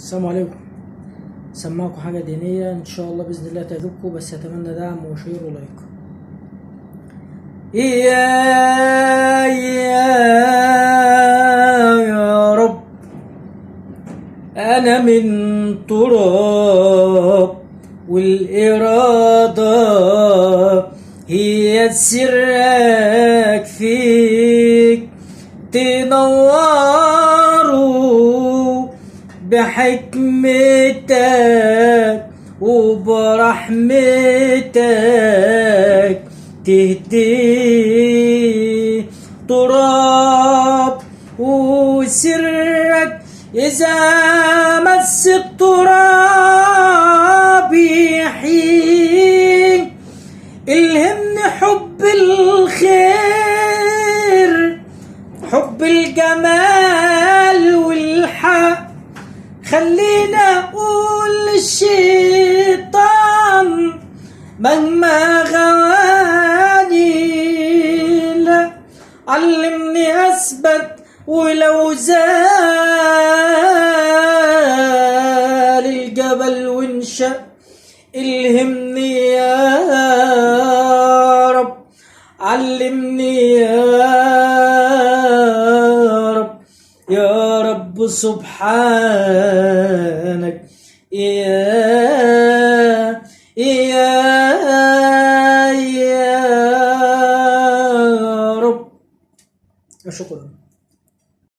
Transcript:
السلام عليكم. سمعكم حاجة دينية إن شاء الله بإذن الله تعجبكم، بس أتمنى دعم وشير ولايك. يا رب، أنا من تراب، والإرادة هي سرك فيك تنوروا بحكمتك وبرحمتك تهدي تراب وسرك إذا مس التراب يحيي. الهمني حب الخير، حب الجمال والحق، خلينا أقول للشيطان مهما غواني لا. علمني أثبت ولو زال الجبل وانشق. الهمني يا رب، علمني يا رب سبحانك. يا رب. شكرا.